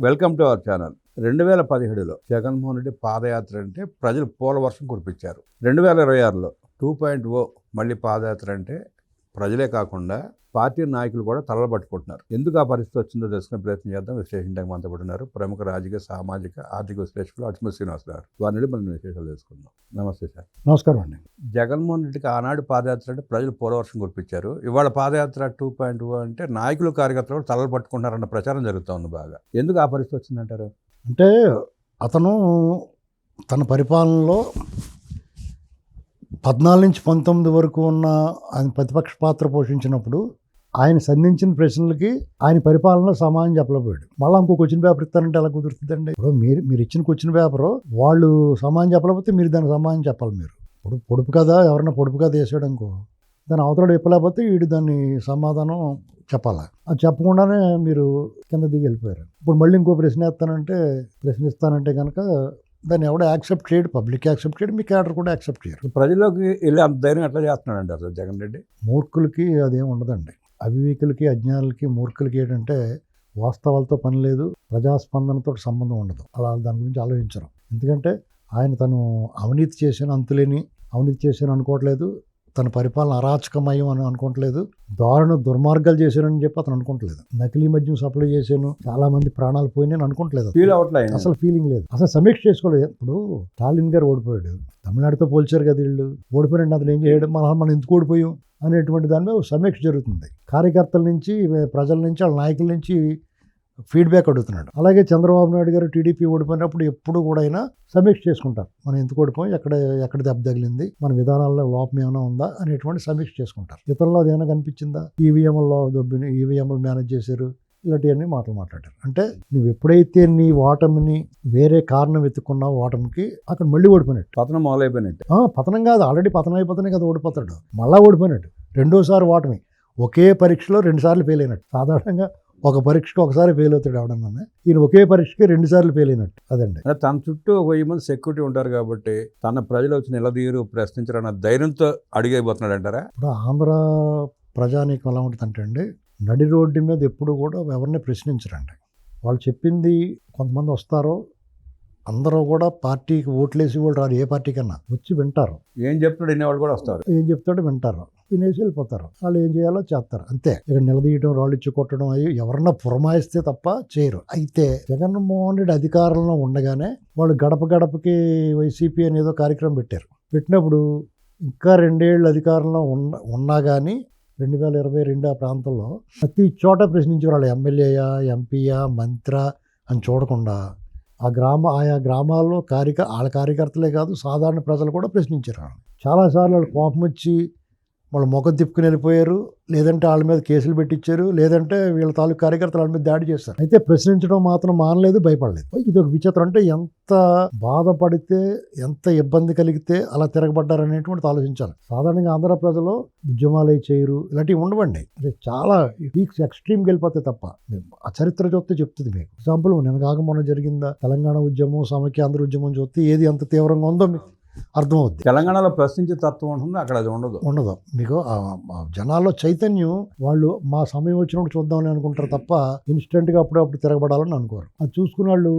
Welcome to our channel. 2017లో జగన్మోహన్ రెడ్డి పాదయాత్ర అంటే ప్రజలు పూల వర్షం కురిపించారు. 2026లో 2.0 మళ్ళీ పాదయాత్ర అంటే ప్రజలే కాకుండా పార్టీ నాయకులు కూడా తలలు పట్టుకుంటున్నారు. ఎందుకు ఆ పరిస్థితి వచ్చిందో తెలుసుకునే ప్రయత్నం చేద్దాం. విశ్లేషించడానికి మనతో పడుతున్నారు ప్రముఖ రాజకీయ, సామాజిక, ఆర్థిక విశ్లేషకులు అటుమూరి శ్రీనివాస్ గారు. వారిని మనం విశేషాలు తెలుసుకుందాం. నమస్తే సార్. నమస్కారం అండి. జగన్మోహన్ రెడ్డికి ఆనాడు పాదయాత్ర అంటే ప్రజలు పూలవర్షం కురిపించారు. ఇవాళ పాదయాత్ర 2.0 అంటే నాయకులు, కార్యకర్తలు కూడా తలలు పట్టుకుంటున్నారన్న ప్రచారం జరుగుతోంది బాగా. ఎందుకు ఆ పరిస్థితి వచ్చిందంటారు? అంటే అతను తన పరిపాలనలో 14 నుంచి 19 వరకు ఉన్న ఆయన ప్రతిపక్ష పాత్ర పోషించినప్పుడు ఆయన సంధించిన ప్రశ్నలకి ఆయన పరిపాలనలో సమాధానం చెప్పలేకపోయాడు. మళ్ళీ ఇంకో క్వశ్చన్ పేపర్ ఇస్తానంటే ఎలా కుదురుతుందండి? ఇప్పుడు మీరు ఇచ్చిన క్వశ్చన్ పేపరు వాళ్ళు సమాధానం చెప్పలేకపోతే మీరు దానికి సమాధానం చెప్పాలి. మీరు ఇప్పుడు పొడుపు కదా, ఎవరన్నా పొడుపు కదా వేసాడు అనుకో, దాని అవతల చెప్పలేకపోతే వీడు దాన్ని సమాధానం చెప్పాలి. అది చెప్పకుండానే మీరు కింద దిగి వెళ్ళిపోయారు. ఇప్పుడు మళ్ళీ ఇంకో ప్రశ్నిస్తానంటే కనుక దాన్ని ఎవడో యాక్సెప్ట్ చేయడు, పబ్లిక్ యాక్సెప్ట్ చేయడు, మీ క్యాడర్ కూడా యాక్సెప్ట్ చేయరు. ప్రజల్లోకి వెళ్ళి అంత ధైర్యం ఎట్లా చేస్తున్నాడు అసలు జగన్ రెడ్డి? మూర్ఖులకి అదేం ఉండదండి. అవివేకులకి, అజ్ఞానులకి, మూర్ఖులకి ఏంటంటే వాస్తవాలతో పని లేదు, ప్రజాస్పందనతో సంబంధం ఉండదు. అలా దాని గురించి ఆలోచించరు. ఎందుకంటే తను అవినీతి చేశాను అనుకోవట్లేదు, తన పరిపాలన అరాచకమయం అని అనుకోవట్లేదు, దుర్మార్గాలు చేశానని చెప్పి అతను అనుకోవట్లేదు, నకిలీ మద్యం సప్లై చేశాను, చాలా మంది ప్రాణాలు పోయినాయని అనుకోవట్లేదు. ఫీల్ అవ్వట్లేదు, అసలు ఫీలింగ్ లేదు, అసలు సమీక్ష చేసుకోలేదు. ఇప్పుడు స్టాలిన్ గారు ఓడిపోయాడు, తమిళనాడుతో పోల్చారు కదా వీళ్ళు, ఓడిపోయినండి అతను ఏం చేయడం, మనం ఎందుకు ఓడిపోయాం అనేటువంటి దాని మీద సమీక్ష జరుగుతుంది. కార్యకర్తల నుంచి, ప్రజల నుంచి, వాళ్ళ నాయకుల నుంచి ఫీడ్బ్యాక్ అడుగుతున్నాడు. అలాగే చంద్రబాబు నాయుడు గారు టీడీపీ ఓడిపోయినప్పుడు ఎప్పుడు కూడా అయినా సమీక్ష చేసుకుంటారు. మనం ఎందుకు ఓడిపోయి, ఎక్కడ దెబ్బ తగిలింది, మన విధానాల్లో లోపం ఏమైనా ఉందా అనేటువంటి సమీక్ష చేసుకుంటారు. ఇతరుల్లో అదేమైనా కనిపించిందా, ఈవీఎంలో దొబ్బిని, ఈవీఎంలు మేనేజ్ చేశారు, ఇలాంటివన్నీ మాట్లాడారు. అంటే నువ్వు ఎప్పుడైతే నీ ఓటమిని వేరే కారణం వెతుక్కున్నావు, ఓటమికి అక్కడ మళ్ళీ ఓడిపోయినట్టు, పతనం మొదలైపోయినట్టు. పతనం కాదు, ఆల్రెడీ పతనం అయిపోతేనే కదా ఓడిపోతాడు, మళ్ళీ ఓడిపోయినట్టు. రెండోసారి ఓటమి, ఒకే పరీక్షలో 2 సార్లు ఫెయిల్ అయినట్టు. సాధారణంగా ఒక పరీక్షకు ఒకసారి ఫెయిల్ అవుతాడు ఎవడన్నా, ఈయన ఒకే పరీక్షకి 2 సార్లు ఫెయిల్ అయినట్టు. అదండి. తన చుట్టూ 1000 మంది సెక్యూరిటీ ఉంటారు కాబట్టి తన ప్రజలు వచ్చి నిలదీరు, ప్రశ్నించారన్న ధైర్యంతో అడిగైపోతున్నాడు అంటారా? ఇప్పుడు ఆంధ్ర ప్రజానీకం ఎలా ఉంటుందంటే అండి, నడి రోడ్డు మీద ఎప్పుడు కూడా ఎవరిని ప్రశ్నించరండి. వాళ్ళు చెప్పింది, కొంతమంది వస్తారో అందరూ కూడా పార్టీకి ఓట్లేసి వాళ్ళు రారు, ఏ పార్టీ కన్నా వచ్చి వింటారు, ఏం చెప్తాడు వినేవాళ్ళు కూడా వస్తారు, ఏం చెప్తాడో వింటారు, వినేసి వెళ్ళిపోతారు. వాళ్ళు ఏం చేయాలో చేస్తారు, అంతే. ఇక్కడ నిలదీయడం, రాళ్ళు ఇచ్చి కొట్టడం అవి ఎవరన్నా పురమాయిస్తే తప్ప చేయరు. అయితే జగన్మోహన్ రెడ్డి అధికారంలో ఉండగానే వాళ్ళు గడప గడపకి వైసీపీ అనేదో కార్యక్రమం పెట్టినప్పుడు ఇంకా 2 ఏళ్ళు అధికారంలో ఉన్నా కానీ 2022 ఆ ప్రాంతంలో ప్రతి చోట ప్రశ్నించారు. వాళ్ళు ఎమ్మెల్యేయా, ఎంపీయా, మంత్రా అని చూడకుండా ఆయా గ్రామాల్లో వాళ్ళ కార్యకర్తలే కాదు, సాధారణ ప్రజలు కూడా ప్రశ్నించారు. చాలాసార్లు వాళ్ళు కోపం వచ్చి వాళ్ళు ముఖం తిప్పుకుని వెళ్ళిపోయారు, లేదంటే వాళ్ళ మీద కేసులు పెట్టించారు, లేదంటే వీళ్ళ తాలూకు కార్యకర్తలు వాళ్ళ మీద దాడి చేస్తారు. అయితే ప్రశ్నించడం మాత్రం మానలేదు, భయపడలేదు. ఇది ఒక విచిత్రం. అంటే ఎంత బాధపడితే, ఎంత ఇబ్బంది కలిగితే అలా తిరగబడ్డారనేటువంటి ఆలోచించాలి. సాధారణంగా ఆంధ్ర ప్రజలు ఉద్యమాలు చేయరు, ఇలాంటివి ఉండవండి. అంటే చాలా పీక్స్ ఎక్స్ట్రీమ్కి వెళ్ళిపోతే తప్ప, ఆ చరిత్ర చూస్తే చెప్తుంది మీకు. ఎగ్జాంపుల్, నిన్న మొన్న జరిగిందా తెలంగాణ ఉద్యమం, సమైక్యాంధ్ర ఉద్యమం చూస్తే ఏది ఎంత తీవ్రంగా ఉందో మీకు అర్థమవుద్ది. తెలంగాణలో ప్రశ్నించే తత్వం ఉంటుంది, అక్కడ అది ఉండదు. మీకు జనాల్లో చైతన్యం, వాళ్ళు మా సమయం వచ్చినప్పుడు చూద్దామని అనుకుంటారు తప్ప ఇన్స్టెంట్గా అప్పుడప్పుడు తిరగబడాలని అనుకోరు. అది చూసుకున్న వాళ్ళు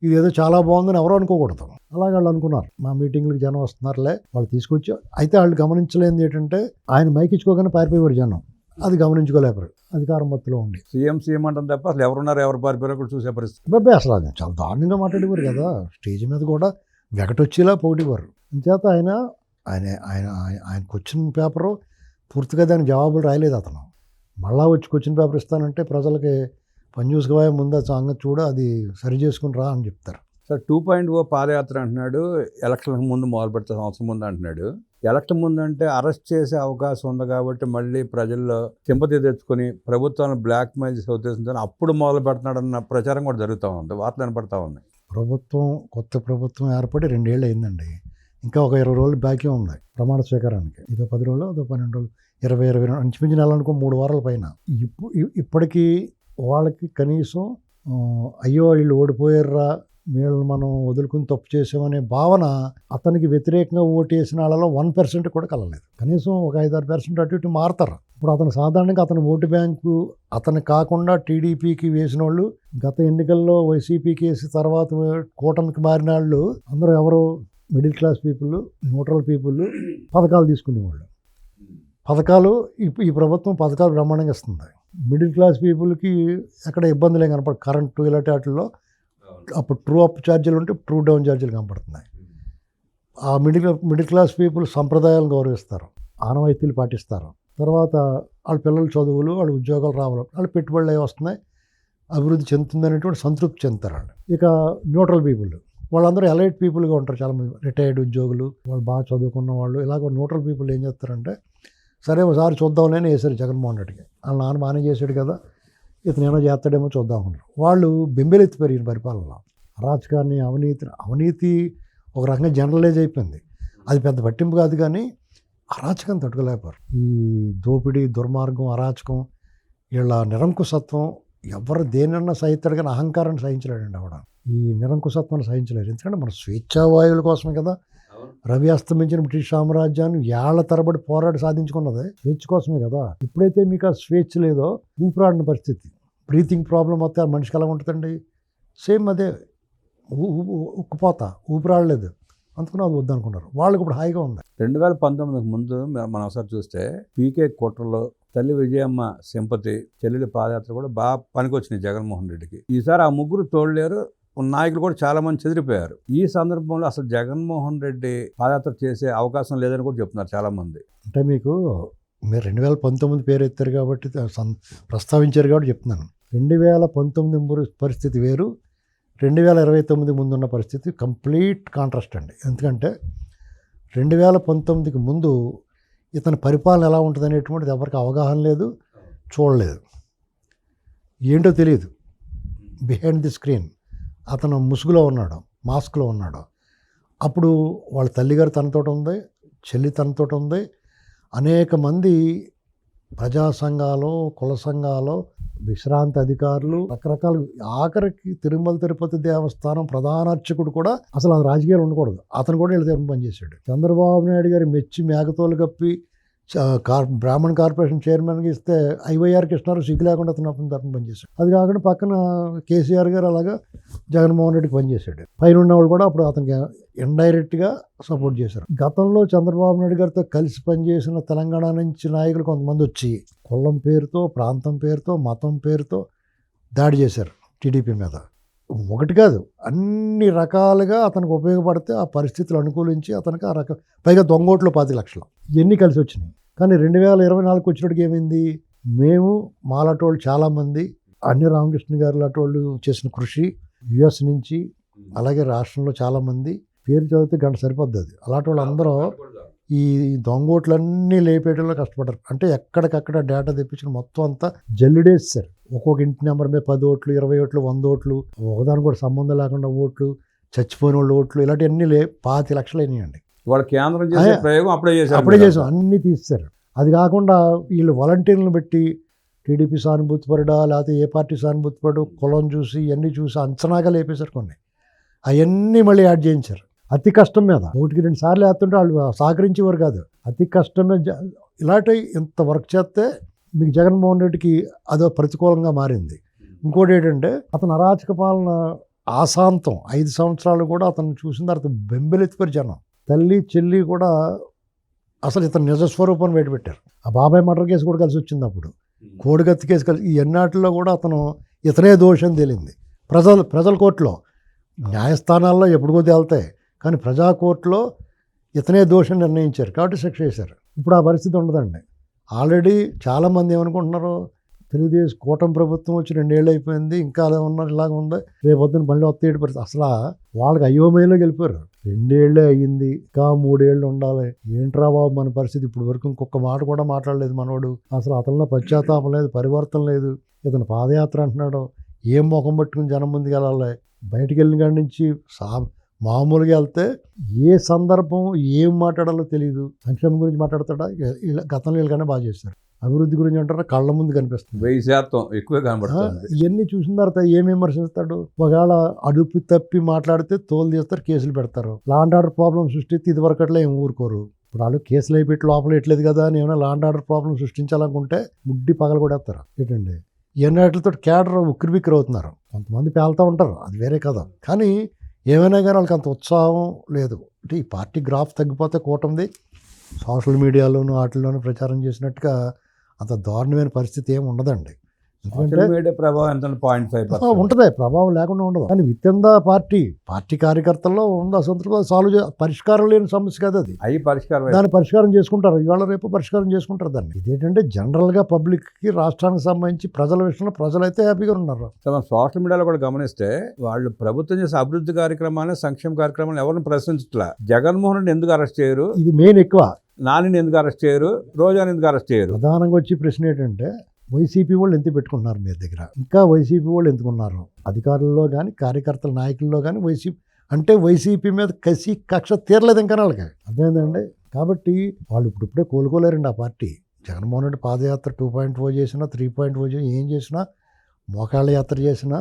ఇది ఏదో చాలా బాగుందని ఎవరో అనుకోకూడదు. అలాగే వాళ్ళు అనుకున్నారు, మా మీటింగ్లకు జనం వస్తున్నారులే, వాళ్ళు తీసుకొచ్చి. అయితే వాళ్ళు గమనించలేనిది ఏంటంటే, ఆయన మైక్ ఇచ్చుకోగానే పారిపోయేవారు జనం, అది గమనించుకోలేపారు అధికారం మత్తులో ఉండి. సీఎం అంటాం తప్ప అసలు ఎవరున్నారు, ఎవరు పారిపోయారో కూడా చూసే పరిస్థితి. బాబాయ్ అసలు అది చాలా దారుణంగా మాట్లాడేవారు కదా, స్టేజ్ మీద కూడా వెగటొచ్చేలా పోటీవారు. అంచేత ఆయన క్వశ్చన్ పేపరు పూర్తిగా దానికి జవాబులు రాయలేదు అతను. మళ్ళా వచ్చి క్వశ్చన్ పేపర్ ఇస్తానంటే ప్రజలకి పని చూసుకోవా, ముందు సంగతి చూడ, అది సరి చేసుకుని రా అని చెప్తారు. సార్, 2.0 పాదయాత్ర అంటున్నాడు, ఎలక్షన్లకు ముందు మొదలు పెడతా, సంవత్సరం ముందు అంటున్నాడు. ఎలక్షన్ ముందు అంటే అరెస్ట్ చేసే అవకాశం ఉంది కాబట్టి మళ్ళీ ప్రజల్లో సింపతి తెచ్చుకొని ప్రభుత్వాన్ని బ్లాక్మెయిల్ చేసే ఉద్దేశంతో అప్పుడు మొదలు పెడుతున్నాడన్న ప్రచారం కూడా జరుగుతూ ఉంది, వార్తలు వినపడతా ఉన్నాయి. కొత్త ప్రభుత్వం ఏర్పడి 2 ఏళ్ళు అయిందండి. ఇంకా ఒక 20 రోజులు బాకీ ఉంది ప్రమాణ స్వీకారానికి. ఇదో 10 రోజులు, అదో 12 రోజులు, 20 ఇంచుమించు నెల అనుకో, 3 వారాల పైన. ఇప్పటికీ వాళ్ళకి కనీసం అయ్యో వీళ్ళు ఓడిపోయారా, వీళ్ళని మనం వదులుకుని తప్పు చేసామనే భావన అతనికి వ్యతిరేకంగా ఓటేసిన వాళ్ళలో 1% కూడా కలలేదు. కనీసం ఒక 5-6% అటు ఇటు మారుతారు. ఇప్పుడు అతను సాధారణంగా అతని ఓటు బ్యాంకు అతను కాకుండా టీడీపీకి వేసిన వాళ్ళు గత ఎన్నికల్లో వైసీపీకి వేసి తర్వాత కూటమికి మారిన వాళ్ళు అందరూ ఎవరు middle class people, neutral people, పథకాలు తీసుకునేవాళ్ళు. పథకాలు ఈ ప్రభుత్వం పథకాలు బ్రహ్మాండంగా ఇస్తుంది. మిడిల్ క్లాస్ పీపుల్కి ఎక్కడ ఇబ్బందులు ఏం కనపడ, కరెంటు ఇలాంటి వాటిల్లో అప్పుడు ట్రూ అప్ ఛార్జీలు ఉంటే ట్రూ డౌన్ ఛార్జీలు కనపడుతున్నాయి. ఆ మిడిల్ క్లాస్ పీపుల్ సంప్రదాయాలను గౌరవిస్తారు, ఆనవాయితీలు పాటిస్తారు. తర్వాత వాళ్ళ పిల్లల చదువులు, వాళ్ళ ఉద్యోగాలు రావాలి, వాళ్ళ పెట్టుబడులు అవి వస్తున్నాయి, అభివృద్ధి చెందుతుంది అనేటువంటి సంతృప్తి చెందుతారు వాళ్ళు. ఇక న్యూట్రల్ పీపుల్ వాళ్ళందరూ ఎలైట్ పీపుల్గా ఉంటారు, చాలామంది రిటైర్డ్ ఉద్యోగులు, వాళ్ళు బాగా చదువుకున్న వాళ్ళు. ఇలాగ న్యూట్రల్ పీపుల్ ఏం చేస్తారంటే సరే ఒకసారి చూద్దామని వేశారు జగన్మోహన్ రెడ్డికి. వాళ్ళ నాన్న బాగానే చేశాడు కదా, ఇతను ఏమో చేస్తాడేమో చూద్దాం అనుకుంటారు. వాళ్ళు బెంబెలెత్తి పెరిగిన పరిపాలనలో అరాచకాన్ని, అవినీతి ఒక రకంగా జనరలైజ్ అయిపోయింది. అది పెద్ద పట్టింపు కాదు, కానీ అరాచకం తట్టుకోలేకపోయారు. ఈ దోపిడీ, దుర్మార్గం, అరాచకం, వీళ్ళ నిరంకుశత్వం ఎవరు దేనన్నా సహిస్తాడు, కానీ అహంకారాన్ని సహించలేడండి ఆవిడ. ఈ నిరంకుశత్వాన్ని సహించలేరు. ఎందుకంటే మన స్వేచ్ఛావాయువుల కోసమే కదా రవి అస్తమించిన బ్రిటిష్ సామ్రాజ్యాన్ని ఏళ్ల తరబడి పోరాడి సాధించుకున్నది స్వేచ్ఛ కోసమే కదా. ఎప్పుడైతే మీకు ఆ స్వేచ్ఛ లేదో ఊపిరాడిన పరిస్థితి, బ్రీతింగ్ ప్రాబ్లం వస్తే మనిషికి ఎలా ఉంటుందండి, సేమ్ అదే ఉక్కుపోతా, ఊపిరాడలేదు, అందుకుని అది వద్దనుకున్నారు. వాళ్ళకి ఇప్పుడు హాయిగా ఉంది. 2019 ముందు మనం ఒకసారి చూస్తే పీకే కుట్రలో తల్లి విజయమ్మ సింపతి, చెల్లెలి పాదయాత్ర కూడా బాగా పనికొచ్చినాయి జగన్మోహన్ రెడ్డికి. ఈసారి ఆ ముగ్గురు తోడలేరు, నాయకులు కూడా చాలా మంది చెదిరిపోయారు. ఈ సందర్భంలో అసలు జగన్మోహన్ రెడ్డి పాదయాత్ర చేసే అవకాశం లేదని కూడా చెప్తున్నారు చాలా మంది. అంటే మీరు 2019 పేరు ఎత్తారు కాబట్టి ప్రస్తావించారు కాబట్టి చెప్తున్నాను. 2019 పరిస్థితి వేరు, 2029 ముందున్న పరిస్థితి కంప్లీట్ కాంట్రాస్ట్ అండి. ఎందుకంటే 2019కి ముందు ఇతని పరిపాలన ఎలా ఉంటుంది అనేటువంటిది ఎవరికి అవగాహన లేదు, చూడలేదు, ఏంటో తెలియదు. బిహైండ్ ది స్క్రీన్ అతను ముసుగులో ఉన్నాడు, మాస్క్లో ఉన్నాడు. అప్పుడు వాళ్ళ తల్లిగారు తనతో ఉంది, చెల్లి తనతో ఉంది, అనేక మంది ప్రజా సంఘాలు, కుల సంఘాలు, విశ్రాంతి అధికారులు, రకరకాల, ఆఖరికి తిరుమల తిరుపతి దేవస్థానం ప్రధాన అర్చకుడు కూడా అసలు అది రాజకీయాలు ఉండకూడదు, అతను కూడా వీళ్ళ దగ్గర పనిచేశాడు. చంద్రబాబు నాయుడు గారి మెచ్చి మేకతోలు కప్పి బ్రాహ్మణ్ కార్పొరేషన్ చైర్మన్కి ఇస్తే ఐవైఆర్ కృష్ణారావు సిగ్గు లేకుండా అతను తరఫున పనిచేశాడు. అది కాకుండా పక్కన కేసీఆర్ గారు అలాగా జగన్మోహన్ రెడ్డికి పనిచేశాడు. పైన ఉన్న వాళ్ళు కూడా అప్పుడు అతనికి ఇండైరెక్ట్గా సపోర్ట్ చేశారు. గతంలో చంద్రబాబు నాయుడు గారితో కలిసి పనిచేసిన తెలంగాణ నుంచి నాయకులు కొంతమంది వచ్చి కులం పేరుతో, ప్రాంతం పేరుతో, మతం పేరుతో దాడి చేశారు టీడీపీ మీద. ఒకటి కాదు, అన్ని రకాలుగా అతనికి ఉపయోగపడితే ఆ పరిస్థితులు అనుకూలించి అతనికి ఆ రకం, పైగా దొంగోట్లు 10 లక్షలు ఇవన్నీ కలిసి వచ్చినాయి. కానీ 2024 వచ్చినట్టుకి ఏమైంది, మేము మాలాటోళ్ళు చాలామంది, అన్ని రామకృష్ణ గారు లాంటి చేసిన కృషి, యుఎస్ నుంచి, అలాగే రాష్ట్రంలో చాలామంది, పేరు చదివితే గంట సరిపోద్ది అది. అలాంటి వాళ్ళు అందరూ ఈ దొంగోట్లన్నీ లేపేయడంలో కష్టపడ్డారు. అంటే ఎక్కడికక్కడ డేటా తెప్పించిన మొత్తం అంతా జల్లిడేస్తారు. ఒక్కొక్క ఇంటి నెంబర్ మీద 10 ఓట్లు, 20 ఓట్లు, 100 ఓట్లు, ఒకదానికి కూడా సంబంధం లేకుండా ఓట్లు, చచ్చిపోయిన వాళ్ళు ఓట్లు, ఇలాంటివన్నీ 25 లక్షలు అయినాయండి. వాళ్ళ కేంద్రం చేసే ప్రయోగం అప్పుడే చేసాం, అన్నీ తీస్తారు. అది కాకుండా వీళ్ళు వాలంటీర్లను పెట్టి టీడీపీ సానుభూతి పరుడా, లేకపోతే ఏ పార్టీ సానుభూతి పడు, కులం చూసి ఇవన్నీ చూసి అంచనాగా లేపేశారు. కొన్ని అవన్నీ మళ్ళీ యాడ్ చేయించారు అతి కష్టం మీద. 1-2 సార్లు వేస్తుంటే వాళ్ళు సహకరించేవారు కాదు. అతి కష్టమే ఇలాంటి ఇంత వర్క్ చేస్తే మీకు జగన్మోహన్ రెడ్డికి అదో ప్రతికూలంగా మారింది. ఇంకోటి ఏంటంటే అతను అరాచక పాలన ఆశాంతం 5 సంవత్సరాలు కూడా అతను చూసిన తర్వాత బెంబెలెత్తిపోయారు జనం. తల్లి, చెల్లి కూడా అసలు ఇతను నిజస్వరూపాన్ని బయటపెట్టారు. ఆ బాబాయ్ మర్డర్ కేసు కూడా కలిసి వచ్చింది, అప్పుడు కోడిగత్తి కేసు కలిసి, ఈ ఎన్నాటిలో కూడా అతను ఇతనే దోషం తేలింది. ప్రజల కోర్టులో, న్యాయస్థానాల్లో ఎప్పుడుకో తేలుతాయి, కానీ ప్రజా కోర్టులో ఇతనే దోషం నిర్ణయించారు కాబట్టి శిక్ష చేశారు. ఇప్పుడు ఆ పరిస్థితి ఉండదండి. ఆల్రెడీ చాలామంది ఏమనుకుంటున్నారు, తెలుగుదేశం కూటమి ప్రభుత్వం వచ్చి 2 ఏళ్ళు అయిపోయింది, ఇంకా అలా ఉన్నారు, ఇలాగ ఉంది, రేపొద్దున మళ్ళీ వస్తేటి పరిస్థితి. అసలు వాళ్ళకి అయోమయంలో వెళ్ళిపోయారు. 2 ఏళ్ళే అయ్యింది, ఇంకా 3 ఏళ్ళు ఉండాలి. ఏంట్రా బాబు మన పరిస్థితి, ఇప్పుడు వరకు ఇంకొక మాట కూడా మాట్లాడలేదు మనోడు, అసలు అతనిలో పశ్చాత్తాపం లేదు, పరివర్తన లేదు. ఇతను పాదయాత్ర అంటున్నాడు, ఏం ముఖం పట్టుకుని జనం ముందుకు వెళ్ళాలి. బయటికి వెళ్ళిన కాడి నుంచి మామూలుగా వెళ్తే ఏ సందర్భం ఏం మాట్లాడాలో తెలియదు. సంక్షేమం గురించి మాట్లాడతాడా, గతంలో వీళ్ళకన్నా బాగా చేస్తారు. అభివృద్ధి గురించి అంటారా, కళ్ళ ముందు కనిపిస్తుంది, 1000% ఎక్కువే కనబడుతుంది. ఇవన్నీ చూసిన తర్వాత ఏం విమర్శిస్తాడు. ఒకవేళ అదుపు తప్పి మాట్లాడితే తోలు తీస్తారు, కేసులు పెడతారు. లా అండ్ ఆర్డర్ ప్రాబ్లం సృష్టిస్తే ఇదివరకట్లా ఏం ఊరుకోరు. ఇప్పుడు వాళ్ళు కేసులు అయిపెట్టి లోపల పెట్టలేదు కదా అని ఏమైనా లాండ్ ఆర్డర్ ప్రాబ్లం సృష్టించాలనుకుంటే ముడ్డి పగలు కూడా వేస్తారు ఏంటండి. ఇవన్నిటితో క్యాడర్ ఉక్కిరిబిక్కిరి అవుతున్నారు. కొంతమంది పేలుతూ ఉంటారు, అది వేరే కదా. కానీ ఏమైనా కానీ వాళ్ళకి అంత ఉత్సాహం లేదు. అంటే ఈ పార్టీ గ్రాఫ్ తగ్గిపోతే కూటమిది సోషల్ మీడియాలోను వాటిల్లోనూ ప్రచారం చేసినట్టుగా అంత దారుణమైన పరిస్థితి ఏమి ఉండదండి. ఎందుకంటే మీడియా ప్రభావం ఎంత 0.5% ఉంటుంది, ప్రభావం లేకుండా ఉండదు. కానీ విత్ ఇన్ ద పార్టీ కార్యకర్తల్లో ఉన్న అసంతృప్తి సాల్వ్ పరిష్కారం లేని సమస్య కదా అది. అవి పరిష్కారం దాన్ని పరిష్కారం చేసుకుంటారు, ఇవాళ రేపు పరిష్కారం చేసుకుంటారు దాన్ని. ఇదేంటంటే జనరల్గా పబ్లిక్కి రాష్ట్రానికి సంబంధించి ప్రజల విషయంలో ప్రజలైతే హ్యాపీగా ఉన్నారు. సోషల్ మీడియాలో కూడా గమనిస్తే వాళ్ళు ప్రభుత్వం చేసే అభివృద్ధి కార్యక్రమాలు, సంక్షేమ కార్యక్రమాలు ఎవరిని ప్రశ్నించట్లా. జగన్మోహన్ రెడ్డి ఎందుకు అరెస్ట్ చేయరు, ఇది మెయిన్ ఎక్కువ. నానిని ఎందుకు అరెస్ట్ చేయరు, రోజాని ఎందుకు అరెస్ట్ చేయరు. ప్రధానంగా వచ్చి ప్రశ్న ఏంటంటే వైసీపీ వాళ్ళు ఎంత పెట్టుకుంటున్నారు మీ దగ్గర, ఇంకా వైసీపీ వాళ్ళు ఎందుకున్నారు అధికారుల్లో కానీ కార్యకర్తల నాయకుల్లో కానీ. వైసీపీ మీద కక్ష తీరలేదు ఇంకా వాళ్ళకి, అర్థమైందండి. కాబట్టి వాళ్ళు ఇప్పుడే కోలుకోలేరండి ఆ పార్టీ. జగన్మోహన్ రెడ్డి పాదయాత్ర 2.0 చేసినా 3.0 చేసినా ఏం చేసినా, మోకాళ్ళ యాత్ర చేసినా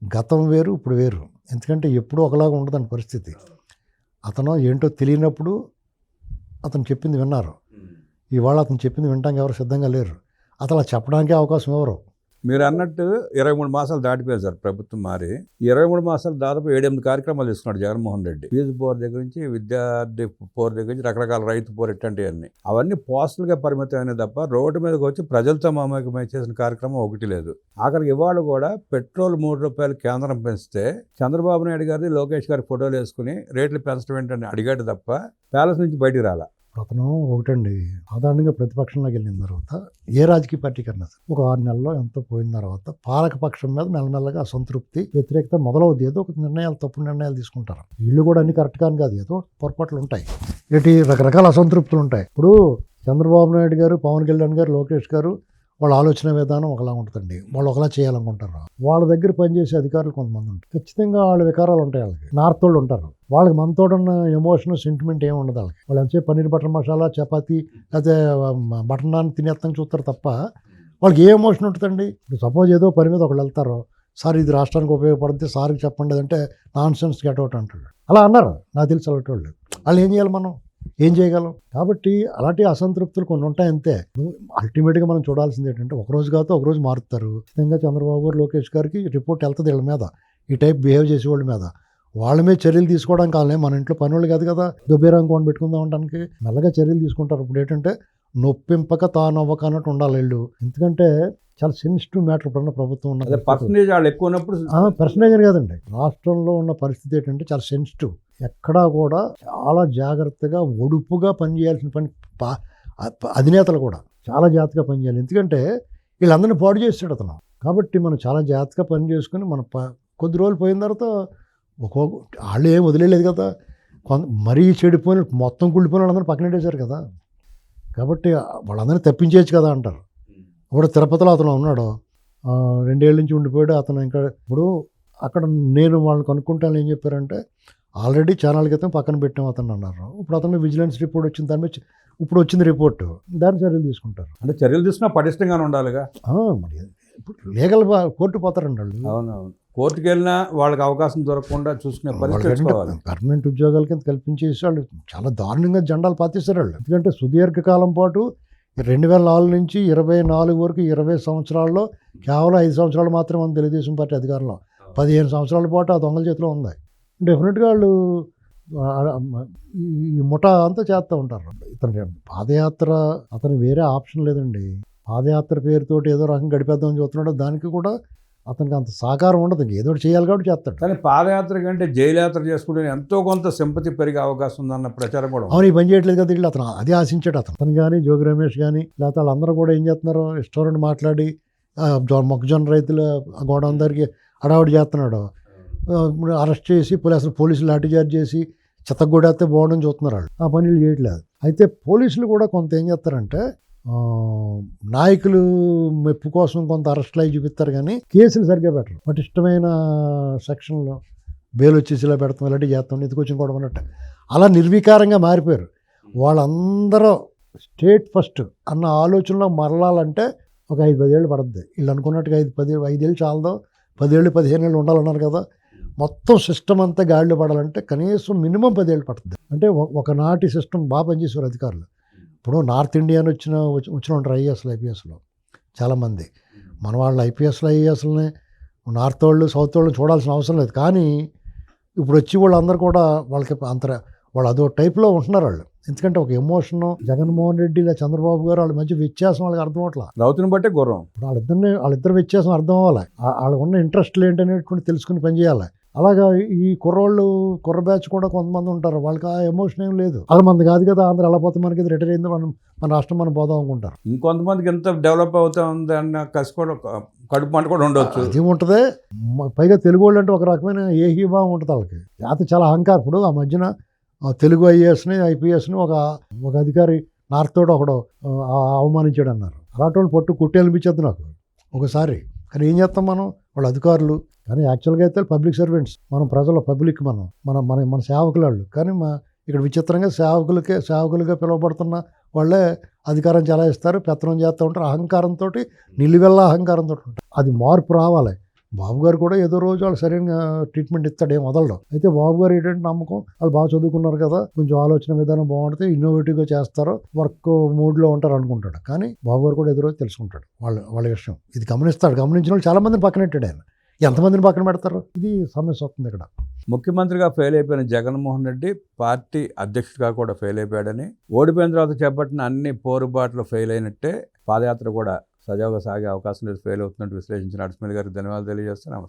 గతం వేరు ఇప్పుడు వేరు. ఎందుకంటే ఎప్పుడూ ఒకలాగా ఉండదని పరిస్థితి. అతను ఏంటో తెలియనప్పుడు అతను చెప్పింది విన్నారు, ఇవాళ అతను చెప్పింది వినడానికి ఎవరు సిద్ధంగా లేరు. అసలు చెప్పడానికి అవకాశం ఎవరు. మీరు అన్నట్టు 23 మాసాలు దాటిపోయారు సార్ ప్రభుత్వం మారి. 23 మాసాలు దాదాపు 7-8 కార్యక్రమాలు తీసుకున్నాడు జగన్మోహన్ రెడ్డి. ఫీజు పోర్ దగ్గర నుంచి, విద్యార్థి పోర్ దగ్గర నుంచి, రకరకాల రైతు పోర్ ఇట్లాంటివన్నీ. అవన్నీ పోస్టులుగా పరిమితమైన తప్ప రోడ్డు మీదకి వచ్చి ప్రజలతో మమేకమై చేసిన కార్యక్రమం ఒకటి లేదు. ఆఖరికి ఇవాళ కూడా పెట్రోల్ 3 రూపాయలు కేంద్రం పెంచితే చంద్రబాబు నాయుడు గారిది, లోకేష్ గారి ఫోటోలు వేసుకుని రేట్లు పెంచడం ఏంటని అడిగాడు తప్ప ప్యాలెస్ నుంచి బయటికి రాలా. అతను ఒకటండి, సాధారణంగా ప్రతిపక్షంలోకి వెళ్ళిన తర్వాత ఏ రాజకీయ పార్టీకి అన్నా ఒక 6 నెలల్లో ఎంతో పోయిన తర్వాత పాలకపక్షం మీద మెల్లమెల్లగా అసంతృప్తి, వ్యతిరేకత మొదలవుద్ది. ఏదో ఒక తప్పుడు నిర్ణయాలు తీసుకుంటారు. వీళ్ళు కూడా అన్ని కరెక్ట్ కాని కాదు, ఏదో పొరపాట్లు ఉంటాయి, రకరకాల అసంతృప్తులు ఉంటాయి. ఇప్పుడు చంద్రబాబు నాయుడు గారు, పవన్ కళ్యాణ్ గారు, లోకేష్ గారు వాళ్ళ ఆలోచన విధానం ఒకలా ఉంటుందండి. వాళ్ళు ఒకలా చేయాలనుకుంటారు. వాళ్ళ దగ్గర పనిచేసే అధికారులు కొంతమంది ఉంటారు, ఖచ్చితంగా వాళ్ళ వికారాలు ఉంటాయి. వాళ్ళకి నార్త్ వాళ్ళు ఉంటారు, వాళ్ళకి మనతో ఉన్న ఎమోషన్ సెంటిమెంట్ ఏమి ఉండదు. వాళ్ళు ఎంతసేపు పన్నీర్ బటర్ మసాలా, చపాతీ లేకపోతే బటర్ నాన్ తినేస్తాం చూస్తారు తప్ప వాళ్ళకి ఏ ఎమోషన్ ఉంటుందండి. ఇప్పుడు సపోజ్ ఏదో పని మీద ఒకళ్ళు వెళ్తారు, సార్ ఇది రాష్ట్రానికి ఉపయోగపడితే సార్కి చెప్పండి అంటే నాన్ సెన్స్ గెట్ అవుట్ అంటాడు. అలా అన్నారు, నాకు తెలిసి అలాంటి వాళ్ళు. వాళ్ళు ఏం చేయాలి, మనం ఏం చేయగలం. కాబట్టి అలాంటి అసంతృప్తులు కొన్ని ఉంటాయి అంతే. అల్టిమేట్గా మనం చూడాల్సింది ఏంటంటే ఒకరోజు కాదు ఒకరోజు మారుతారు. ఖచ్చితంగా చంద్రబాబు గారు, లోకేష్ గారికి రిపోర్ట్ వెళ్తుంది వీళ్ళ మీద, ఈ టైప్ బిహేవ్ చేసే వాళ్ళ మీద. వాళ్ళ మీద చర్యలు తీసుకోవడం కాలే, మన ఇంట్లో పని వాళ్ళు కాదు కదా దుబ్బేరం కొని పెట్టుకుందాం అనడానికి. మెల్లగా చర్యలు తీసుకుంటారు. ఇప్పుడు ఏంటంటే నొప్పింపక తానవ్వక అన్నట్టు ఉండాలి వీళ్ళు. ఎందుకంటే చాలా సెన్సిటివ్ మ్యాటర్ ఇప్పుడున్న ప్రభుత్వం ఉన్న పర్సంటేజ్ వాళ్ళు ఎక్కువ ఉన్నప్పుడు. పర్సంటేజ్ కాదండి, రాష్ట్రంలో ఉన్న పరిస్థితి ఏంటంటే చాలా సెన్సిటివ్. ఎక్కడా కూడా చాలా జాగ్రత్తగా ఒడుపుగా పనిచేయాల్సిన పని అధినేతలు కూడా చాలా జాగ్రత్తగా పనిచేయాలి. ఎందుకంటే వీళ్ళందరినీ పాడు చేస్తాడు అతను. కాబట్టి మనం చాలా జాగ్రత్తగా పని చేసుకుని మన కొద్ది రోజులు పోయిన తర్వాత వాళ్ళు ఏం వదిలేదు కదా. మరీ చెడిపోయిన మొత్తం కుళ్ళిపోయిన వాళ్ళందరూ పక్కన పెట్టేశారు కదా. కాబట్టి వాళ్ళందరినీ తప్పించేయచ్చు కదా అంటారు. ఇప్పుడు తిరుపతిలో అతను ఉన్నాడు, 2 ఏళ్ళ నుంచి ఉండిపోయాడు అతను. ఇంకా ఇప్పుడు అక్కడ నేను వాళ్ళని కనుక్కుంటాను, ఏం చెప్పారంటే ఆల్రెడీ ఛానల్ క్రితం పక్కన పెట్టాం అతను అన్నారు. ఇప్పుడు అతను విజిలెన్స్ రిపోర్ట్ వచ్చింది, దాని మీద ఇప్పుడు వచ్చింది రిపోర్టు, దాన్ని చర్యలు తీసుకుంటారు. అంటే చర్యలు తీసుకున్నా పటిష్టంగానే ఉండాలిగా. మరి ఇప్పుడు లీగల్ కోర్టు పోతారండి వాళ్ళు. అవునవును, కోర్టుకు వెళ్ళినా వాళ్ళకి అవకాశం దొరకకుండా చూసుకునే పరిస్థితి. పర్మనెంట్ ఉద్యోగాల కింద కల్పించేసి వాళ్ళు చాలా దారుణంగా జెండాలు పాతిస్తారు వాళ్ళు. ఎందుకంటే సుదీర్ఘకాలం పాటు 2004 నుంచి 24 వరకు 20 సంవత్సరాల్లో కేవలం 5 సంవత్సరాలు మాత్రమే మన తెలుగుదేశం పార్టీ అధికారంలో, 15 సంవత్సరాల పాటు ఆ దొంగల చేతిలో ఉంది. డెఫినెట్గా వాళ్ళు ఈ ముఠా అంతా చేస్తూ ఉంటారు. ఇతను పాదయాత్ర, అతను వేరే ఆప్షన్ లేదండి. పాదయాత్ర పేరుతోటి ఏదో రకంగా గడిపేద్దామని చూస్తున్నాడు, దానికి కూడా అతనికి అంత సహకారం ఉండదు. ఏదో చేయాలి కాబట్టి చేస్తాడు. కానీ పాదయాత్ర కంటే జైలు యాత్ర చేసుకుంటే ఎంతో కొంత సింపతి పెరిగే అవకాశం ఉందన్న ప్రచారం కూడా. అవును, ఈ పని చేయట్లేదు కదా వీళ్ళు. అతను అదే ఆశించాడు. అతను కానీ జోగి రమేష్ కానీ లేకపోతే వాళ్ళందరూ కూడా ఏం చేస్తున్నారు, రెస్టారెంట్ మాట్లాడి మొక్కజొన్న రైతుల గోడౌన్ దగ్గరికి హడావుడి చేస్తున్నాడు. అరెస్ట్ చేసి పోలీసులు లాఠీచార్జ్ చేసి చెత్తగూడేస్తే బాగుండని చూస్తున్నారు వాళ్ళు. ఆ పనులు చేయట్లేదు. అయితే పోలీసులు కూడా కొంత ఏం చేస్తారంటే నాయకులు మెప్పు కోసం కొంత అరెస్ట్లు అయి చూపిస్తారు, కానీ కేసులు సరిగ్గా పెట్టరు. పటిష్టమైన సెక్షన్లో బెయిల్ వచ్చేసి ఇలా పెడతాం, ఇలాంటివి చేస్తాం, ఎత్తుకొచ్చిన కూడా ఉన్నట్టు అలా నిర్వికారంగా మారిపోయారు. వాళ్ళందరూ స్టేట్ ఫస్ట్ అన్న ఆలోచనలో మరలాలంటే ఒక 5-10 ఏళ్ళు పడుతుంది. వీళ్ళు అనుకున్నట్టుగా 5 ఏళ్ళు చాలదో, 10 ఏళ్ళు 15 ఏళ్ళు ఉండాలన్నారు కదా. మొత్తం సిస్టమ్ అంతా గాడిలో పడాలంటే కనీసం మినిమం 10 ఏళ్ళు పడుతుంది. అంటే ఒకనాటి సిస్టమ్ బాగా పనిచేసేవారు అధికారులు. ఇప్పుడు నార్త్ ఇండియా అని వచ్చిన ఉంటారు ఐఏఎస్లు ఐపీఎస్లో చాలామంది. మన వాళ్ళు ఐపీఎస్లు ఐఏఎస్లని నార్త్ వాళ్ళు సౌత్ వాళ్ళు చూడాల్సిన అవసరం లేదు. కానీ ఇప్పుడు వచ్చి వాళ్ళందరూ కూడా వాళ్ళకి వాళ్ళు అదో టైప్లో ఉంటున్నారు వాళ్ళు. ఎందుకంటే ఒక ఎమోషన్ జగన్మోహన్ రెడ్డి లేదా చంద్రబాబు గారు వాళ్ళ మధ్య వ్యత్యాసం వాళ్ళకి అర్థం అవట్లా. రౌతుని బట్టే గుర్రం. ఇప్పుడు వాళ్ళిద్దరు వ్యత్యాసం అర్థం అవ్వాలి. వాళ్ళకు ఉన్న ఇంట్రెస్ట్లు ఏంటనేటువంటి తెలుసుకుని పనిచేయాలి. అలాగా ఈ కుర్ర బ్యాచ్ కూడా కొంతమంది ఉంటారు, వాళ్ళకి ఆ ఎమోషన్ ఏం లేదు. అలా మంది కాదు కదా, ఆంధ్ర ఎలా పోతే మనకి ఇది రిటైర్ అయింది, మన రాష్ట్రం మనం పోదాం అనుకుంటారు. ఇంకొంతమందికి ఎంత డెవలప్ అవుతా ఉంది అన్న కసి కూడా కడుపు మంట కూడా ఉండొచ్చు. అది ఉంటుంది. పైగా తెలుగు వాళ్ళు అంటే ఒక రకమైన ఏహీభావం ఉంటుంది వాళ్ళకి. జాతి చాలా అహంకారం. ఇప్పుడు ఆ మధ్యన తెలుగు ఐఏఎస్ని ఐపీఎస్ని ఒక అధికారి నార్త్ తోటి ఒకడు అవమానించాడు అన్నారు. అలాంటి వాళ్ళు పట్టు కుట్టి అనిపించద్దు నాకు ఒకసారి. కానీ ఏం చేస్తాం మనం, వాళ్ళ అధికారులు. కానీ యాక్చువల్గా అయితే పబ్లిక్ సర్వెంట్స్, మనం ప్రజల పబ్లిక్, మన సేవకులు వాళ్ళు. కానీ ఇక్కడ విచిత్రంగా సేవకులుగా పిలువబడుతున్న వాళ్ళే అధికారం చెలాయిస్తారు, పెత్తనం చేస్తూ ఉంటారు. అహంకారంతో, నిలువెల్లా అహంకారంతో ఉంటారు. అది మార్పు రావాలి. బాబు గారు కూడా ఏదో రోజు వాళ్ళు సరైన ట్రీట్మెంట్ ఇస్తాడు, ఏం వదలడం. అయితే బాబు గారు ఏంటంటే నమ్మకం, వాళ్ళు బాగా చదువుకున్నారు కదా, కొంచెం ఆలోచన విధానం బాగుంటుంది, ఇన్నోవేటివ్గా చేస్తారు, వర్క్ మూడ్లో ఉంటారు అనుకుంటాడు. కానీ బాబు గారు కూడా ఏదో రోజు తెలుసుకుంటాడు వాళ్ళ విషయం. ఇది గమనిస్తాడు. గమనించిన వాళ్ళు చాలా మందిని పక్కన పెట్టాడు ఆయన. ఎంతమందిని పక్కన పెడతారు? ఇది సమస్య వస్తుంది ఇక్కడ. ముఖ్యమంత్రిగా ఫెయిల్ అయిపోయిన జగన్మోహన్ రెడ్డి పార్టీ అధ్యక్షుడిగా కూడా ఫెయిల్ అయిపోయాడని, ఓడిపోయిన తర్వాత చేపట్టిన అన్ని పోరుబాట్లు ఫెయిల్ అయినట్టే పాదయాత్ర కూడా సజావుగా సాగే అవకాశం లేదు, ఫెయిల్ అవుతున్నట్టు విశ్లేషించిన అడ్స్మిల్ గారికి ధన్యవాదాలు తెలియజేస్తున్నాం.